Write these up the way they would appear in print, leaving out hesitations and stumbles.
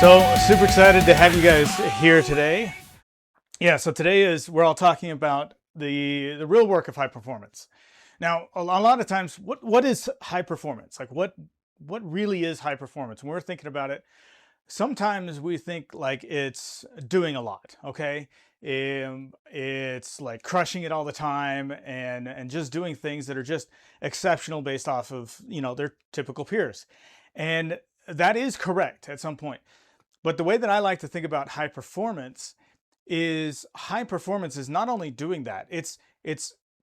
So super excited to have you guys here today. Yeah, so today we're all talking about the real work of high performance. Now, a lot of times, what is high performance? Like what really is high performance? When we're thinking about it, sometimes we think like it's doing a lot. Okay, it's like crushing it all the time and just doing things that are just exceptional based off of their typical peers, and that is correct at some point. But the way that I like to think about high performance is not only doing that, it's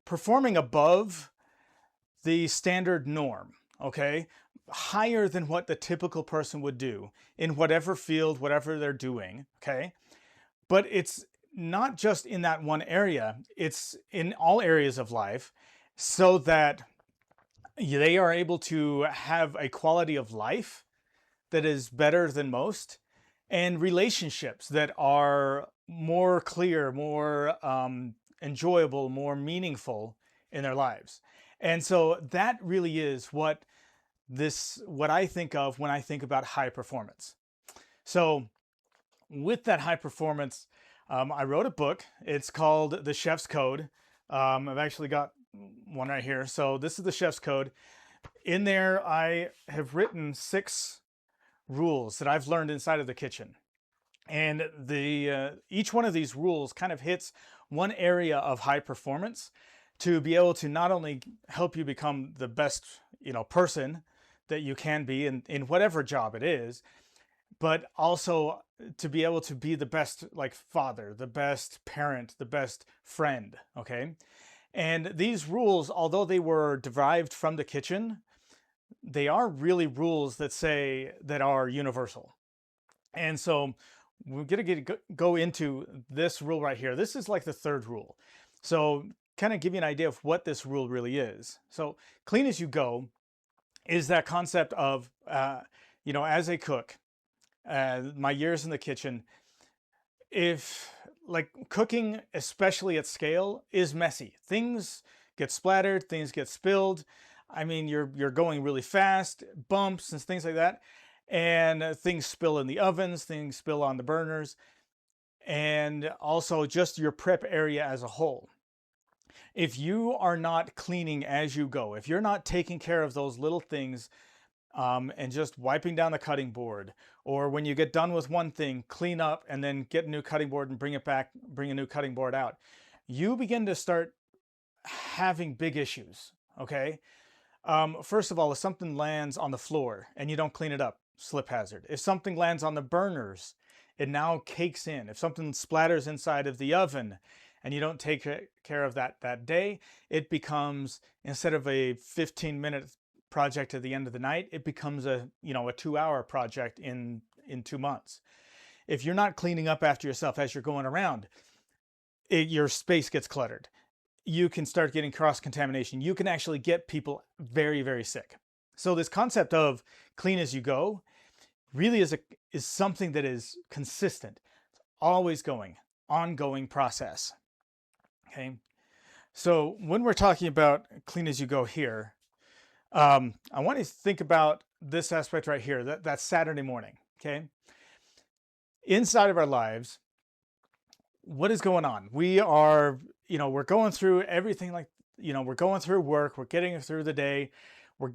performing above the standard norm, okay? Higher than what the typical person would do in whatever field, whatever they're doing, okay? But it's not just in that one area, it's in all areas of life so that they are able to have a quality of life that is better than most, and relationships that are more clear, more enjoyable, more meaningful in their lives. And so that really is what I think of when I think about high performance. So with that high performance, I wrote a book. It's called The Chef's Code. I've actually got one right here. So this is the Chef's Code. In there, I have written 6 rules that I've learned inside of the kitchen. And each one of these rules kind of hits one area of high performance to be able to not only help you become the best, person that you can be in whatever job it is, but also to be able to be the best like father, the best parent, the best friend, okay? And these rules, although they were derived from the kitchen, they are really rules that are universal. And so we're going to go into this rule right here. This is like the 3rd rule. So kind of give you an idea of what this rule really is. So clean as you go is that concept of, as a cook, my years in the kitchen, if like cooking, especially at scale, is messy. Things get splattered, things get spilled. I mean, you're going really fast, bumps and things like that, and things spill in the ovens, things spill on the burners, and also just your prep area as a whole. If you are not cleaning as you go, if you're not taking care of those little things, and just wiping down the cutting board, or when you get done with one thing, clean up and then get a new cutting board and bring it back, bring a new cutting board out, you begin to start having big issues, okay? First of all, if something lands on the floor and you don't clean it up, slip hazard. If something lands on the burners, it now cakes in. If something splatters inside of the oven and you don't take care of that day, it becomes, instead of a 15-minute project at the end of the night, it becomes a 2-hour project in 2 months. If you're not cleaning up after yourself as you're going around, your space gets cluttered. You can start getting cross-contamination. You can actually get people very, very sick. So this concept of clean as you go really is something that is consistent, always going, ongoing process. Okay. So when we're talking about clean as you go here, I want to think about this aspect right here, that Saturday morning. Okay. Inside of our lives, what is going on? We are, we're going through everything, like, we're going through work, we're getting through the day, we're,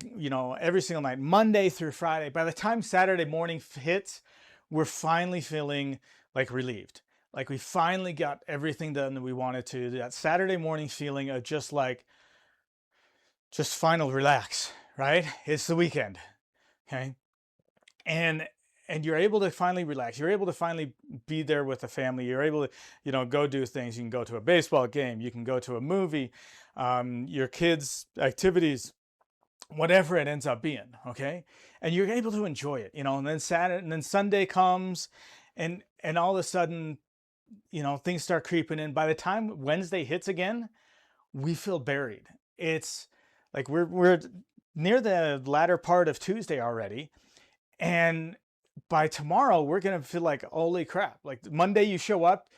every single night, Monday through Friday. By the time Saturday morning hits, we're finally feeling like relieved. Like we finally got everything done that we wanted to. That Saturday morning feeling of just final relax, right? It's the weekend, okay? And you're able to finally relax. You're able to finally be there with the family. You're able to, go do things. You can go to a baseball game. You can go to a movie, your kids' activities, whatever it ends up being, okay? And you're able to enjoy it, and then Saturday, and then Sunday comes, and all of a sudden, things start creeping in. By the time Wednesday hits again, we feel buried. It's like we're near the latter part of Tuesday already, and by tomorrow we're gonna feel like, holy crap. Like Monday you show up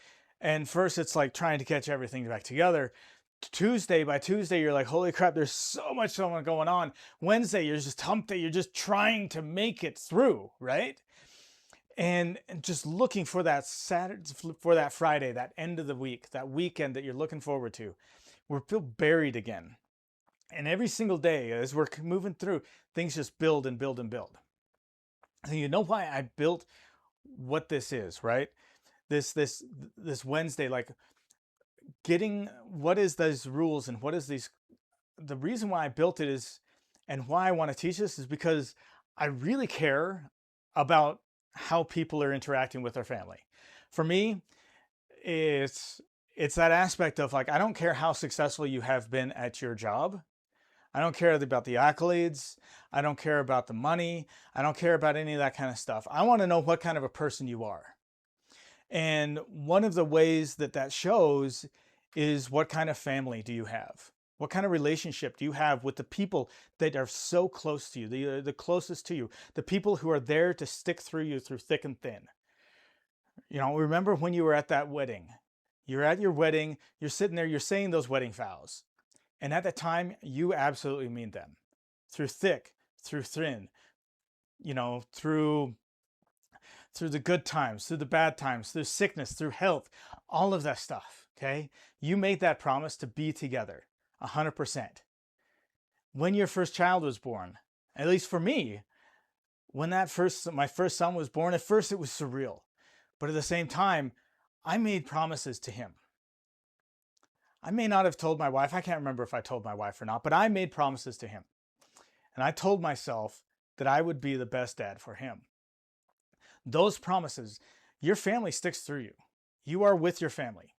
and first it's like trying to catch everything back together. By Tuesday you're like, holy crap, there's so much going on. Wednesday you're just hump day, you're just trying to make it through, right? and just looking for that Saturday, for that Friday, that end of the week, that weekend that you're looking forward to. We're feel buried again. And every single day as we're moving through, things just build and build and build. So you know why I built what this is, right? This Wednesday, like getting what is those rules and what is these, the reason why I built it is, and why I want to teach this is because I really care about how people are interacting with their family. For me, it's that aspect of like, I don't care how successful you have been at your job. I don't care about the accolades. I don't care about the money. I don't care about any of that kind of stuff. I want to know what kind of a person you are. And one of the ways that that shows is, what kind of family do you have? What kind of relationship do you have with the people that are so close to you, the closest to you, the people who are there to stick through you through thick and thin? You know, remember when you were at that wedding? You're at your wedding, you're sitting there, you're saying those wedding vows. And at that time, you absolutely mean them. Through thick, through thin, you know, through the good times, through the bad times, through sickness, through health, all of that stuff, okay? You made that promise to be together, 100%. When your first child was born, at least for me, when my first son was born, at first it was surreal. But at the same time, I made promises to him. I may not have told my wife, I can't remember if I told my wife or not, but I made promises to him. And I told myself that I would be the best dad for him. Those promises, your family sticks through you. You are with your family,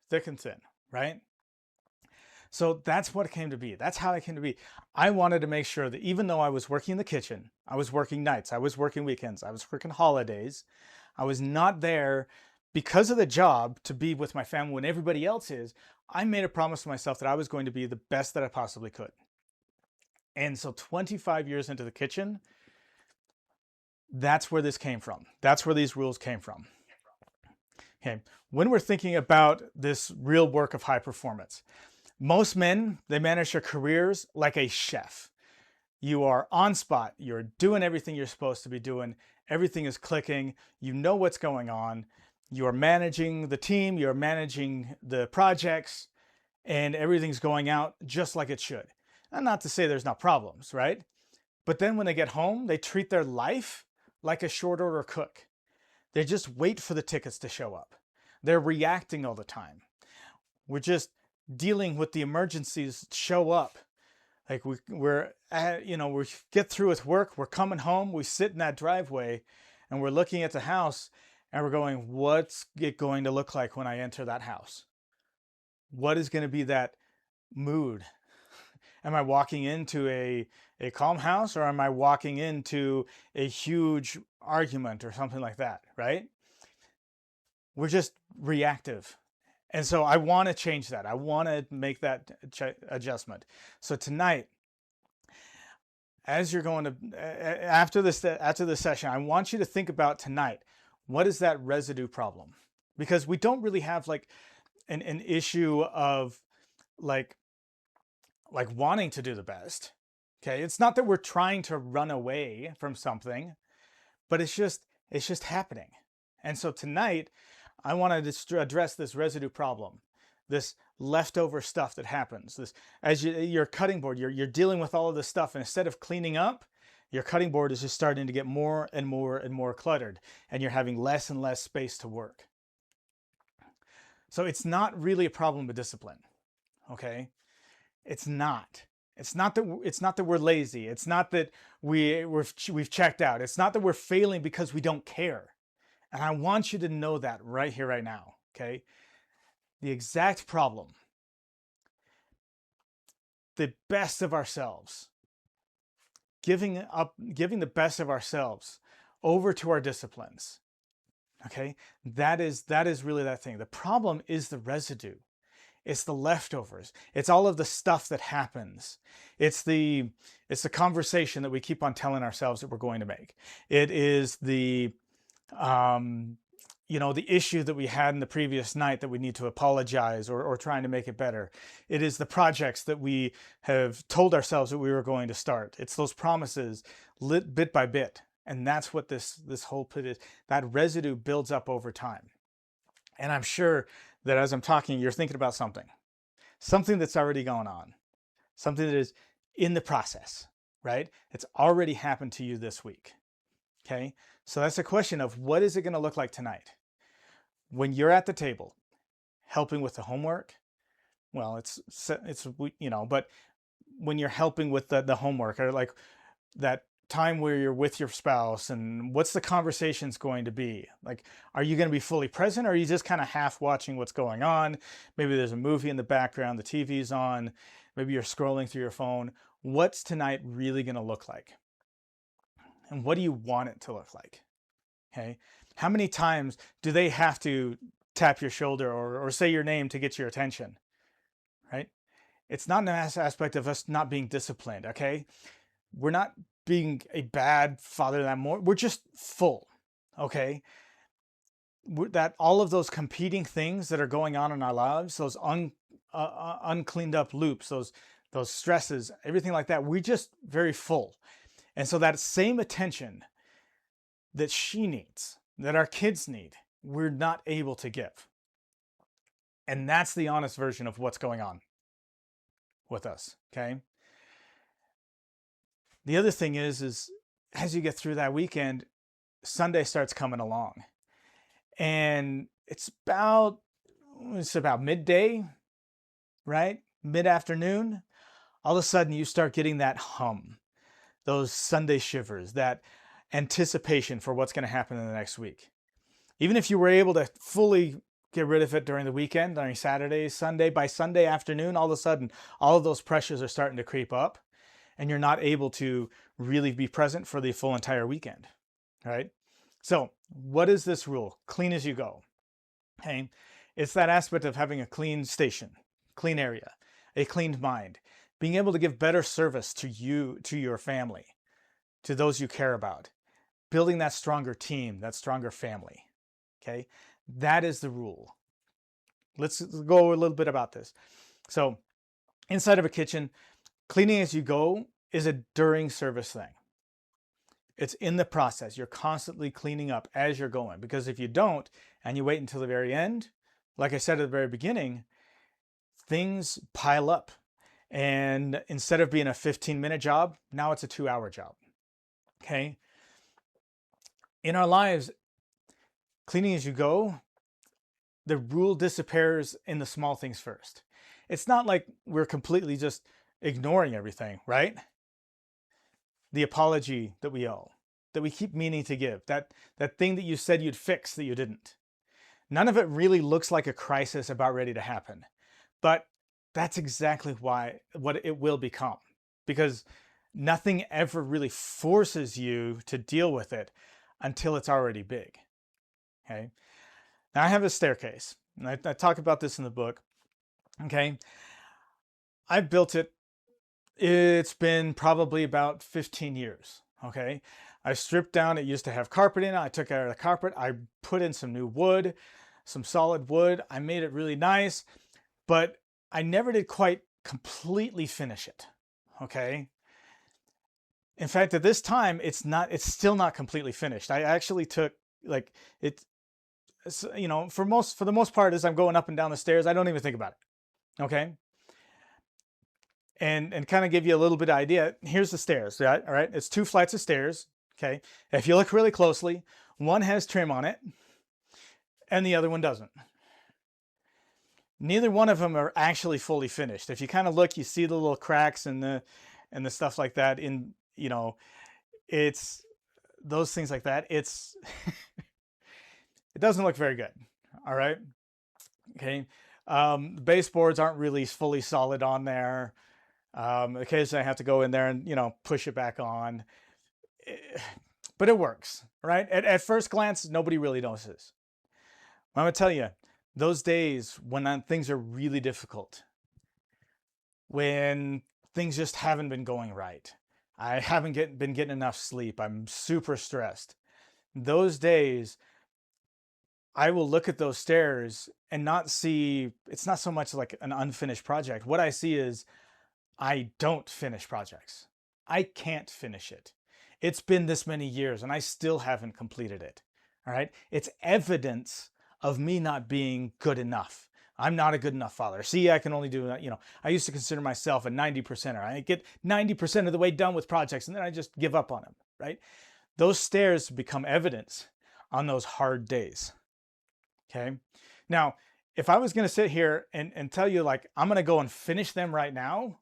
thick and thin, right? So that's what it came to be. That's how it came to be. I wanted to make sure that even though I was working in the kitchen, I was working nights, I was working weekends, I was working holidays, I was not there because of the job to be with my family when everybody else is. I made a promise to myself that I was going to be the best that I possibly could. And so 25 years into the kitchen, that's where this came from. That's where these rules came from. Okay, when we're thinking about this real work of high performance, most men, they manage their careers like a chef. You are on spot. You're doing everything you're supposed to be doing. Everything is clicking. You know what's going on. You're managing the team. You're managing the projects, and everything's going out just like it should. And not to say there's not problems, right? But then when they get home, they treat their life like a short order cook. They just wait for the tickets to show up. They're reacting all the time. We're just dealing with the emergencies that show up. Like we get through with work, we're coming home, we sit in that driveway and we're looking at the house and we're going, what's it going to look like when I enter that house? What is going to be that mood? Am I walking into a calm house, or am I walking into a huge argument or something like that, right? We're just reactive. And so I want to change that. I want to make that adjustment. So tonight, as you're going to, after this session, I want you to think about tonight, what is that residue problem? Because we don't really have like an issue of like wanting to do the best. Okay, it's not that we're trying to run away from something, but it's just happening. And so tonight, I want to address this residue problem, this leftover stuff that happens. This, as your cutting board, you're dealing with all of this stuff, and instead of cleaning up, your cutting board is just starting to get more and more and more cluttered, and you're having less and less space to work. So it's not really a problem with discipline, okay? It's not. It's not that we're lazy. It's not that we've checked out. It's not that we're failing because we don't care. And I want you to know that right here, right now, okay? The exact problem, the best of ourselves, giving the best of ourselves over to our disciplines, okay? That is really that thing. The problem is the residue. It's the leftovers. It's all of the stuff that happens. It's the conversation that we keep on telling ourselves that we're going to make. It is the issue that we had in the previous night that we need to apologize or trying to make it better. It is the projects that we have told ourselves that we were going to start. It's those promises bit by bit. And that's what this whole pit is. That residue builds up over time. And I'm sure that as I'm talking, you're thinking about something that's already going on, something that is in the process, right? It's already happened to you this week. Okay. So that's a question of, what is it going to look like tonight? When you're at the table helping with the homework, well, it's, but when you're helping with the homework, or like that time where you're with your spouse, and what's the conversations going to be? Like, are you going to be fully present, or are you just kind of half watching what's going on? Maybe there's a movie in the background, the TV's on, maybe you're scrolling through your phone. What's tonight really going to look like? And what do you want it to look like? Okay. How many times do they have to tap your shoulder or say your name to get your attention? Right? It's not an aspect of us not being disciplined. Okay. We're not being a bad father that more. We're just full. Okay. That all of those competing things that are going on in our lives, those uncleaned up loops, those stresses, everything like that, we're just very full. And so that same attention that she needs, that our kids need, we're not able to give. And that's the honest version of what's going on with us, okay? The other thing is as you get through that weekend, Sunday starts coming along. And it's about midday, right? Mid-afternoon. All of a sudden you start getting that hum, those Sunday shivers, that anticipation for what's going to happen in the next week. Even if you were able to fully get rid of it during the weekend, during Saturday, Sunday, by Sunday afternoon, all of a sudden, all of those pressures are starting to creep up, and you're not able to really be present for the full entire weekend, right? So what is this rule? Clean as you go, okay? It's that aspect of having a clean station, clean area, a cleaned mind, being able to give better service to you, to your family, to those you care about, building that stronger team, that stronger family, okay? That is the rule. Let's go a little bit about this. So inside of a kitchen, cleaning as you go is a during service thing. It's in the process. You're constantly cleaning up as you're going, because if you don't and you wait until the very end, like I said at the very beginning, things pile up. And instead of being a 15-minute job, now it's a 2-hour job. Okay? In our lives, cleaning as you go, the rule disappears in the small things first. It's not like we're completely just ignoring everything, right? The apology that we owe, that we keep meaning to give, that thing that you said you'd fix that you didn't. None of it really looks like a crisis about ready to happen. But that's exactly what it will become, because nothing ever really forces you to deal with it until it's already big. Okay. Now I have a staircase, and I talk about this in the book. Okay. I built it. It's been probably about 15 years. Okay. I stripped down. It used to have carpet in it. I took out the carpet. I put in some new wood, some solid wood. I made it really nice, but I never did quite completely finish it. Okay. In fact, at this time, it's still not completely finished. I actually took for the most part, as I'm going up and down the stairs, I don't even think about it. Okay. And kind of give you a little bit of idea. Here's the stairs. Right? All right. It's 2 flights of stairs. Okay. If you look really closely, one has trim on it and the other one doesn't. Neither one of them are actually fully finished. If you kind of look, you see the little cracks and the stuff like that in, it's those things like that. It's, it doesn't look very good. All right. Okay. The baseboards aren't really fully solid on there. Occasionally I have to go in there and, push it back on, but it works, right? At first glance, nobody really notices. I'm going to tell you, those days when things are really difficult, when things just haven't been going right, I haven't been getting enough sleep, I'm super stressed, those days, I will look at those stairs and not see, it's not so much like an unfinished project. What I see is I don't finish projects. I can't finish it. It's been this many years and I still haven't completed it. All right. It's evidence of me not being good enough. I'm not a good enough father. See, I can only do, I used to consider myself a 90%er. I get 90% of the way done with projects and then I just give up on them, right? Those stairs become evidence on those hard days. Okay. Now, if I was going to sit here and tell you, like, I'm going to go and finish them right now,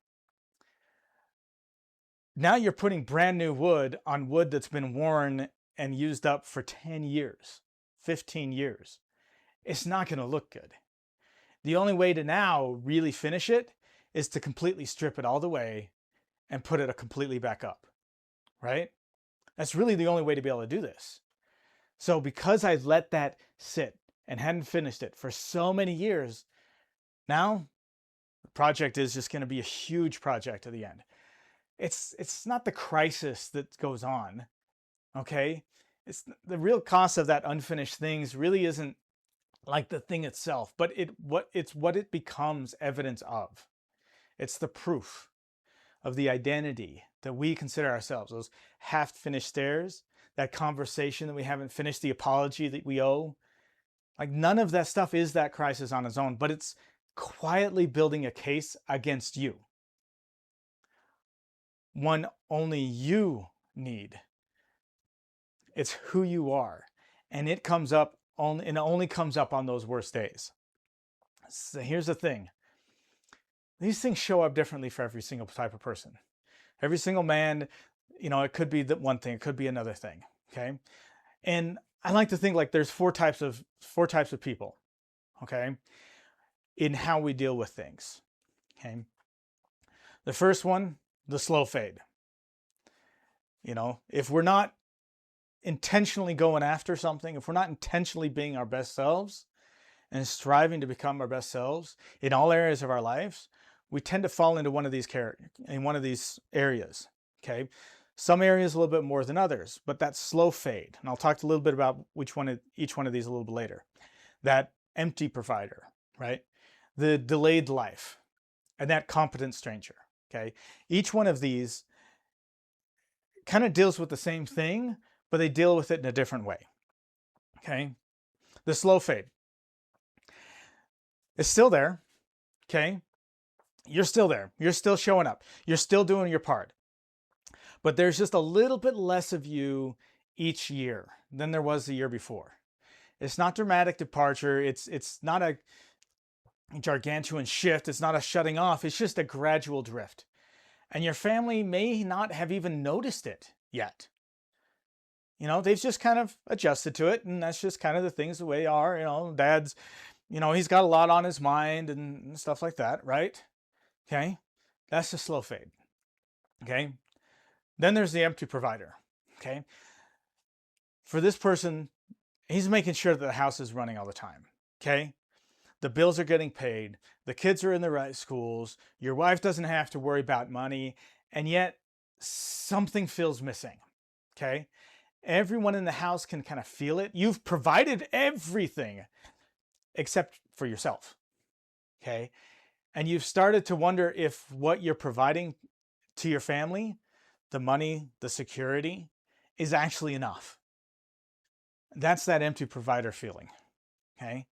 now you're putting brand new wood on wood that's been worn and used up for 10 years, 15 years. It's not going to look good. The only way to now really finish it is to completely strip it all the way and put it completely back up, right? That's really the only way to be able to do this. So because I let that sit and hadn't finished it for so many years, now the project is just going to be a huge project at the end. It's not the crisis that goes on, okay? It's the real cost of that unfinished things really isn't like the thing itself, but it's what it becomes evidence of. It's the proof of the identity that we consider ourselves, those half-finished stairs, that conversation that we haven't finished, the apology that we owe. Like, none of that stuff is that crisis on its own, but it's quietly building a case against you. One only you need. It's who you are. And it only comes up on those worst days. So here's the thing. These things show up differently for every single type of person. Every single man, it could be that one thing, it could be another thing. Okay. And I like to think like there's four types of people. Okay. In how we deal with things. Okay. The first one, the slow fade. If we're not intentionally going after something, if we're not intentionally being our best selves and striving to become our best selves in all areas of our lives, we tend to fall into one of these areas. Okay. Some areas a little bit more than others, but that slow fade, and I'll talk a little bit about each one of these a little bit later. That empty provider, right? The delayed life, and that competent stranger. Okay. Each one of these kind of deals with the same thing, but they deal with it in a different way. Okay. The slow fade is still there. Okay. You're still there. You're still showing up. You're still doing your part. But there's just a little bit less of you each year than there was the year before. It's not dramatic departure. It's not a gargantuan shift. It's not a shutting off. It's just a gradual drift. And your family may not have even noticed it yet. They've just kind of adjusted to it, and that's just kind of the things the way they are. Dad's, he's got a lot on his mind and stuff like that, right? Okay. That's the slow fade. Okay. Then there's the empty provider. Okay. For this person, he's making sure that the house is running all the time. Okay. The bills are getting paid. The kids are in the right schools. Your wife doesn't have to worry about money. And yet something feels missing. Okay. Everyone in the house can kind of feel it. You've provided everything except for yourself. Okay. And you've started to wonder if what you're providing to your family, the money, the security, is actually enough. That's that empty provider feeling. Okay.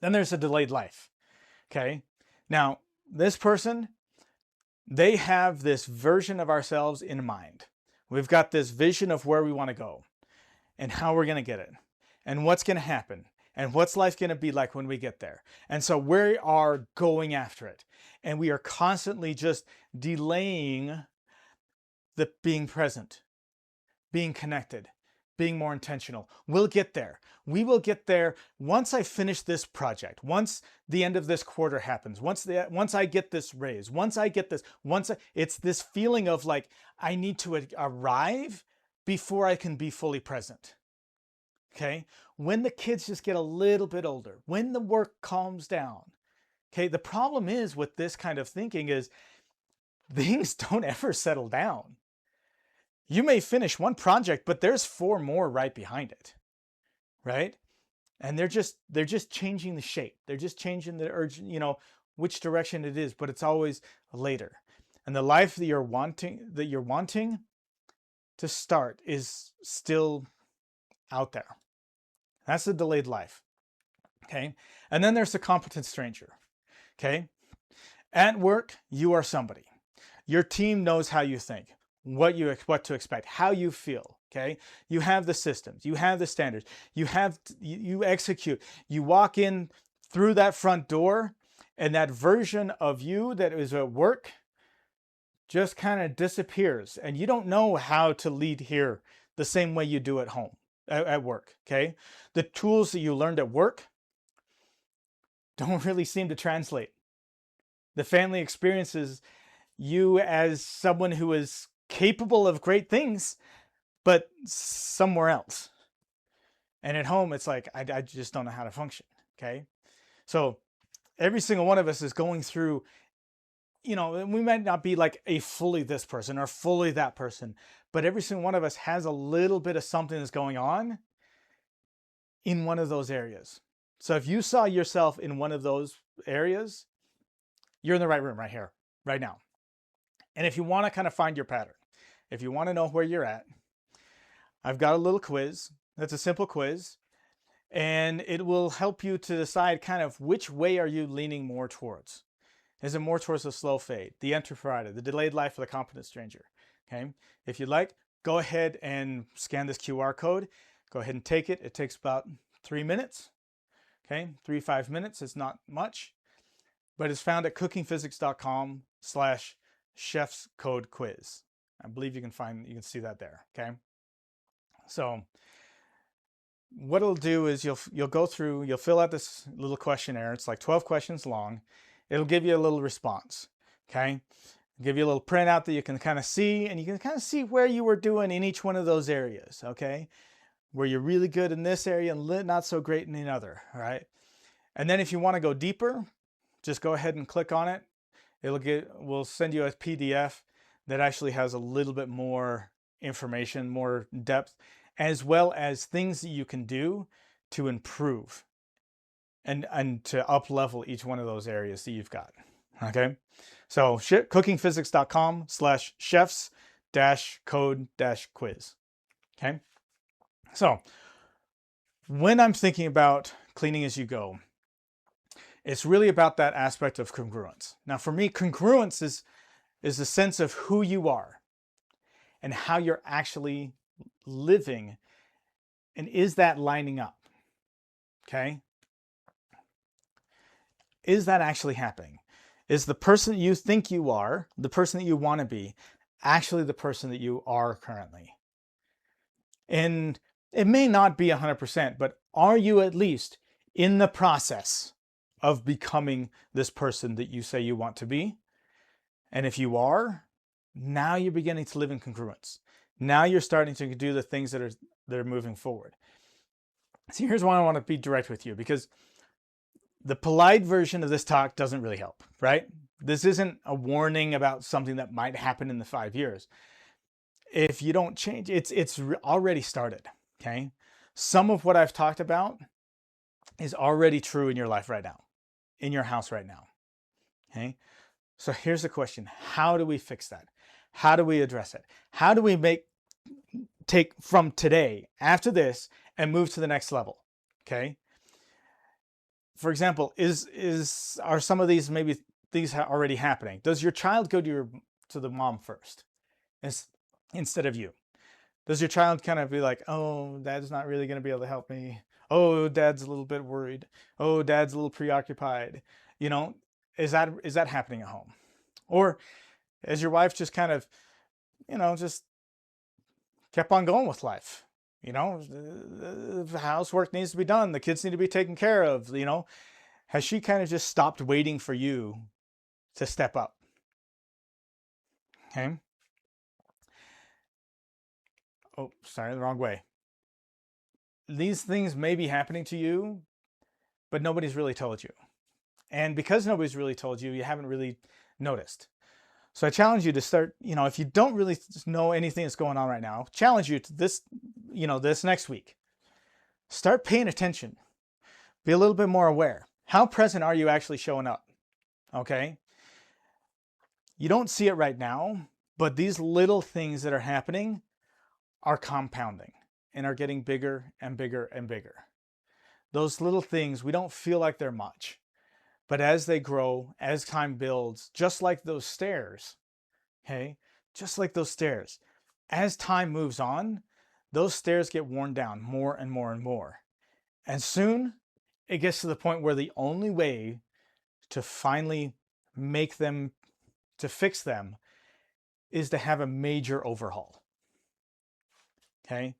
Then there's a delayed life. Okay. Now, this person, they have this version of ourselves in mind. We've got this vision of where we want to go and how we're going to get it and what's going to happen and what's life going to be like when we get there. And so we are going after it, and we are constantly just delaying the being present, being connected, being more intentional. We'll get there. We will get there once I finish this project, once the end of this quarter happens, once I get this raise, once I get this, it's this feeling of like, I need to arrive before I can be fully present. Okay. When the kids just get a little bit older, when the work calms down. Okay. The problem is with this kind of thinking is things don't ever settle down. You may finish one project, but there's 4 more right behind it, right? And they're just changing the shape. They're just changing the urgent, which direction it is, but it's always later. And the life that you're wanting to start is still out there. That's the delayed life. Okay. And then there's the competent stranger. Okay. At work, you are somebody. Your team knows how you think, what to expect, how you feel. Okay. You have the systems, you have the standards, you execute, you walk in through that front door, and that version of you that is at work just kind of disappears, and you don't know how to lead here the same way you do at home, at work. Okay. The tools that you learned at work don't really seem to translate. The family experiences you as someone who is capable of great things, but somewhere else. And at home, it's like, I just don't know how to function. Okay. So every single one of us is going through, we might not be like a fully this person or fully that person, but every single one of us has a little bit of something that's going on in one of those areas. So if you saw yourself in one of those areas, you're in the right room right here, right now. And if you want to kind of find your pattern, if you want to know where you're at, I've got a little quiz. That's a simple quiz. And it will help you to decide kind of which way are you leaning more towards. Is it more towards the slow fade, the entry Friday, the delayed life, or the competent stranger? Okay. If you'd like, go ahead and scan this QR code. Go ahead and take it. It takes about 3 minutes. Okay. 3-5 minutes. It's not much, but it's found at cookingphysics.com/chef's code quiz. I believe you can see that there. Okay. So what it'll do is you'll go through, you'll fill out this little questionnaire. It's like 12 questions long. It'll give you a little response. Okay. It'll give you a little printout that you can kind of see, and you can kind of see where you were doing in each one of those areas. Okay. Where you're really good in this area and not so great in another. All right. And then if you want to go deeper, just go ahead and click on it. We'll send you a PDF that actually has a little bit more information, more depth, as well as things that you can do to improve and to up level each one of those areas that you've got. Okay. So cookingphysics.com/chefs-code-quiz. Okay. So when I'm thinking about cleaning as you go, it's really about that aspect of congruence. Now, for me, congruence is the sense of who you are and how you're actually living. And is that lining up? Okay. Is that actually happening? Is the person you think you are, the person that you want to be, actually the person that you are currently? And it may not be 100%, but are you at least in the process of becoming this person that you say you want to be? And if you are, now you're beginning to live in congruence. Now you're starting to do the things that are moving forward. See, here's why I want to be direct with you, because the polite version of this talk doesn't really help, right? This isn't a warning about something that might happen in the 5 years. If you don't change, it's already started. Okay. Some of what I've talked about is already true in your life right now, in your house right now. Okay. So here's the question. How do we fix that? How do we address it? How do we take from today after this and move to the next level? Okay. For example, are some of these maybe these already happening? Does your child go to the mom first instead of you? Does your child kind of be like, oh, dad's not really going to be able to help me. Oh, dad's a little bit worried. Oh, dad's a little preoccupied. Is that happening at home? Or is your wife just kind of, just kept on going with life? The housework needs to be done. The kids need to be taken care of. Has she kind of just stopped waiting for you to step up? Okay. Oh, sorry, the wrong way. These things may be happening to you, but nobody's really told you. And because nobody's really told you, you haven't really noticed. So I challenge you to start, if you don't really know anything that's going on right now, challenge you to this, this next week. Start paying attention. Be a little bit more aware. How present are you actually showing up? Okay. You don't see it right now, but these little things that are happening are compounding and are getting bigger and bigger and bigger. Those little things, we don't feel like they're much, but as they grow, as time builds, just like those stairs, okay, just like those stairs, as time moves on, those stairs get worn down more and more and more. And soon it gets to the point where the only way to finally make them, to fix them, is to have a major overhaul. Okay?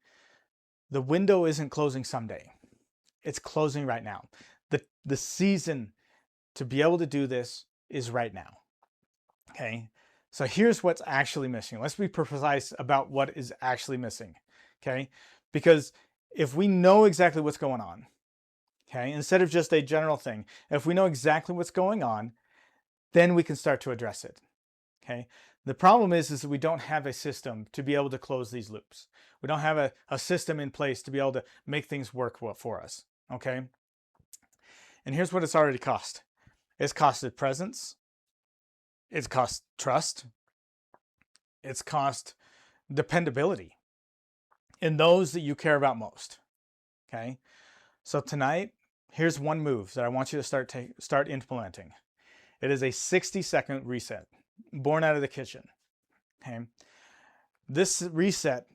The window isn't closing someday. It's closing right now. The season to be able to do this is right now. Okay? So here's what's actually missing. Let's be precise about what is actually missing. Okay? Because if we know exactly what's going on, okay, instead of just a general thing, if we know exactly what's going on, then we can start to address it. Okay? The problem is that we don't have a system to be able to close these loops. We don't have a system in place to be able to make things work for us. Okay? And here's what it's already cost. It's costed presence. It's cost trust. It's cost dependability in those that you care about most. Okay? So tonight, here's one move that I want you to start implementing. It is a 60-second reset, born out of the kitchen. Okay? This reset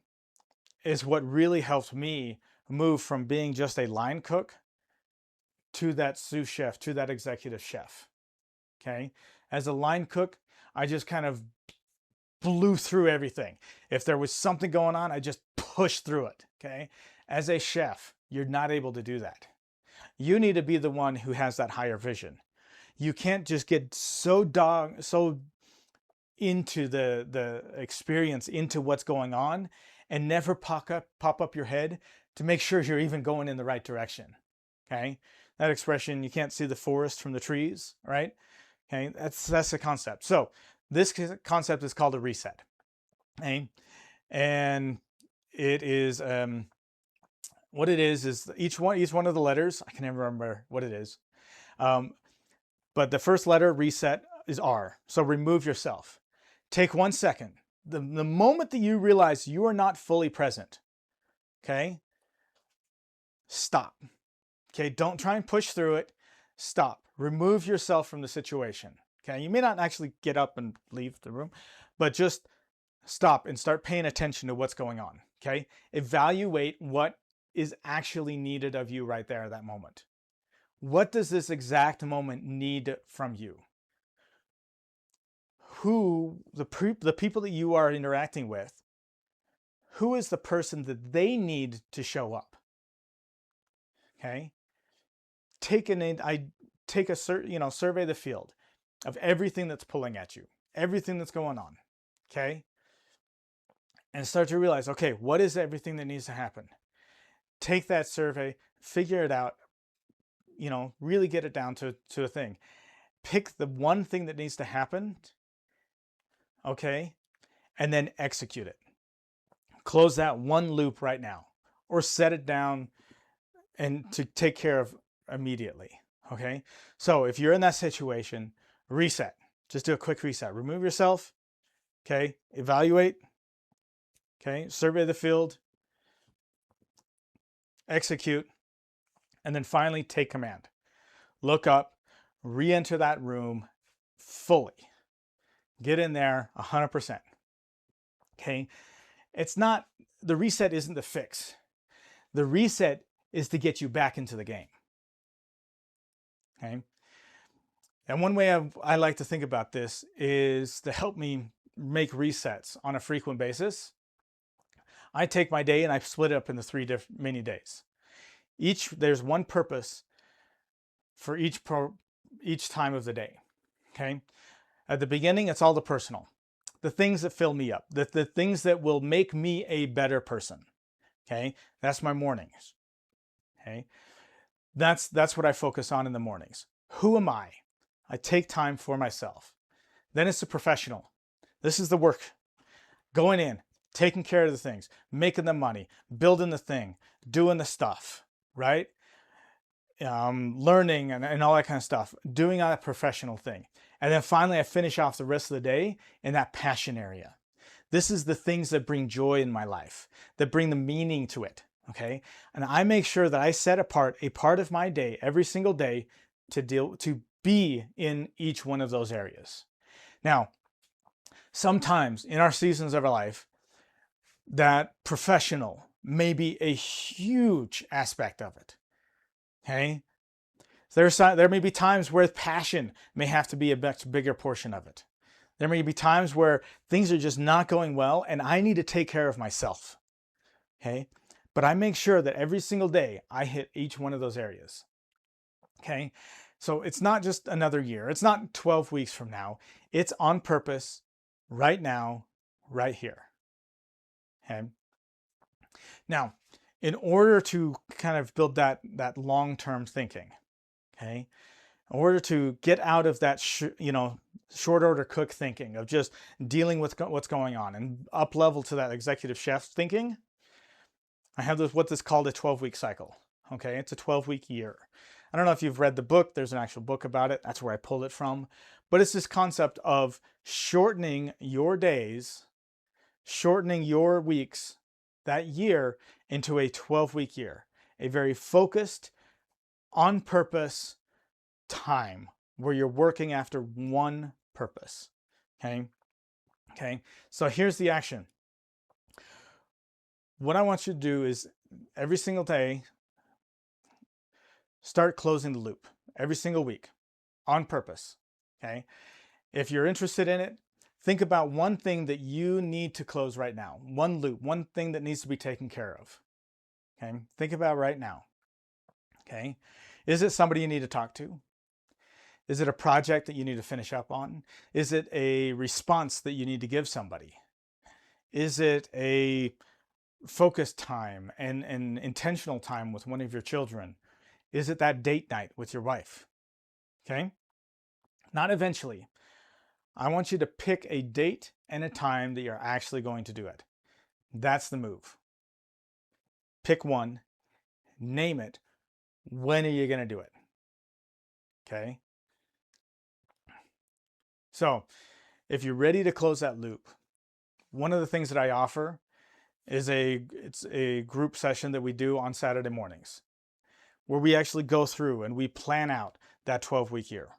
is what really helped me move from being just a line cook to that sous chef, to that executive chef. Okay? As a line cook, I just kind of blew through everything. If there was something going on, I just pushed through it. Okay? As a chef, you're not able to do that. You need to be the one who has that higher vision. You can't just get so into the experience, into what's going on, and never pop up your head to make sure you're even going in the right direction. Okay? That expression, you can't see the forest from the trees, right? Okay, that's the concept. So this concept is called a reset. Okay? And it is what it is each one of the letters, I can never remember what it is. But the first letter, reset, is R. So remove yourself. Take 1 second. The moment that you realize you are not fully present, okay, stop. Okay, don't try and push through it. Stop. Remove yourself from the situation. Okay, you may not actually get up and leave the room, but just stop and start paying attention to what's going on. Okay, evaluate what is actually needed of you right there at that moment. What does this exact moment need from you? Who, the people that you are interacting with, who is the person that they need to show up? Okay? Survey the field of everything that's pulling at you, everything that's going on. Okay? And start to realize, okay, what is everything that needs to happen? Take that survey, figure it out, really get it down to a thing. Pick the one thing that needs to happen, okay, and then execute it. Close that one loop right now, or set it down and to take care of immediately, okay? So if you're in that situation, reset. Just do a quick reset. Remove yourself, okay? Evaluate, okay? Survey the field, execute, and then finally take command. Look up, re-enter that room fully. Get in there 100%. Okay? The reset isn't the fix. The reset is to get you back into the game. Okay? And one way I like to think about this is to help me make resets on a frequent basis. I take my day and I split it up into 3 mini days. There's one purpose for each time of the day. Okay? At the beginning, it's all the personal. The things that fill me up. The things that will make me a better person. Okay? That's my mornings. Okay? That's what I focus on in the mornings. Who am I? I take time for myself. Then it's the professional. This is the work. Going in, taking care of the things, making the money, building the thing, doing the stuff, right? Learning and all that kind of stuff, doing that professional thing. And then finally I finish off the rest of the day in that passion area. This is the things that bring joy in my life, that bring the meaning to it, okay? And I make sure that I set apart a part of my day every single day to be in each one of those areas. Now, sometimes in our seasons of our life, that professional may be a huge aspect of it, okay? There may be times where passion may have to be a much bigger portion of it. There may be times where things are just not going well and I need to take care of myself, okay? But I make sure that every single day I hit each one of those areas, okay? So it's not just another year. It's not 12 weeks from now. It's on purpose right now, right here, okay? Now, in order to kind of build that long-term thinking, okay, in order to get out of that, short order cook thinking of just dealing with what's going on and up level to that executive chef thinking, I have what's called a 12-week cycle. Okay, it's a 12-week year. I don't know if you've read the book. There's an actual book about it. That's where I pulled it from. But it's this concept of shortening your days, shortening your weeks, that year into a 12-week year. A very focused, on purpose time where you're working after one purpose. Okay. So here's the action. What I want you to do is every single day, start closing the loop every single week on purpose. Okay. If you're interested in it, think about one thing that you need to close right now. One loop, one thing that needs to be taken care of. Okay. Think about right now. Okay. Is it somebody you need to talk to? Is it a project that you need to finish up on? Is it a response that you need to give somebody? Is it a focused time and intentional time with one of your children? Is it that date night with your wife? Okay? Not eventually. I want you to pick a date and a time that you're actually going to do it. That's the move. Pick one, name it. When are you going to do it? Okay? So, if you're ready to close that loop, one of the things that I offer is it's a group session that we do on Saturday mornings, where we actually go through and we plan out that 12-week year.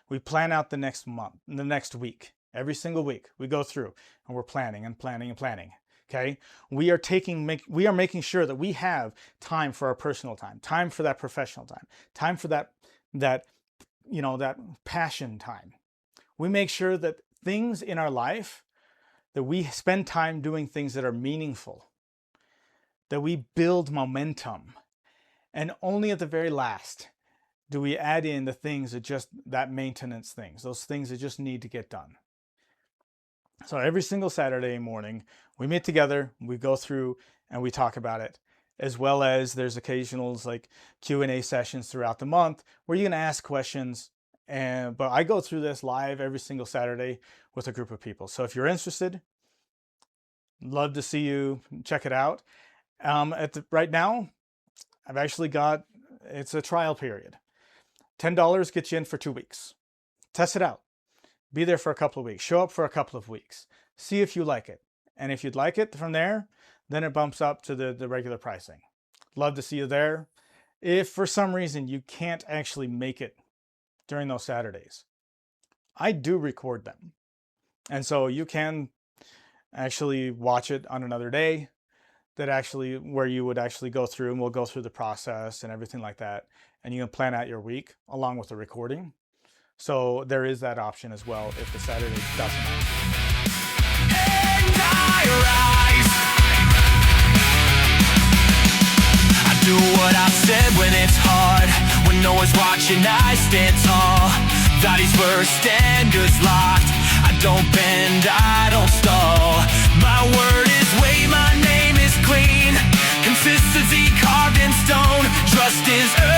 We plan out the next month, the next week, every single week. We go through and we're planning and planning and planning. Okay, we are making sure that we have time for our personal time for that professional time for that passion time. We make sure that things in our life, that we spend time doing things that are meaningful, that we build momentum, and only at the very last do we add in the things that maintenance things, those things that just need to get done. So every single Saturday morning, we meet together, we go through and we talk about it, as well as there's occasionals like Q&A sessions throughout the month where you can ask questions. But I go through this live every single Saturday with a group of people. So if you're interested, love to see you check it out. Right now, I've actually it's a trial period. $10 gets you in for 2 weeks. Test it out. Be there for a couple of weeks. Show up for a couple of weeks. See if you like it. And if you'd like it from there, then it bumps up to the regular pricing. Love to see you there. If for some reason you can't actually make it during those Saturdays, I do record them. And so you can actually watch it on another day where you would actually go through, and we'll go through the process and everything like that. And you can plan out your week along with the recording. So there is that option as well if the Saturday doesn't. And I rise. I do what I said when it's hard. When no one's watching, I stand tall. Bodies first and goods locked. I don't bend, I don't stall. My word is weight, my name is clean. Consistency carved in stone. Trust is earned.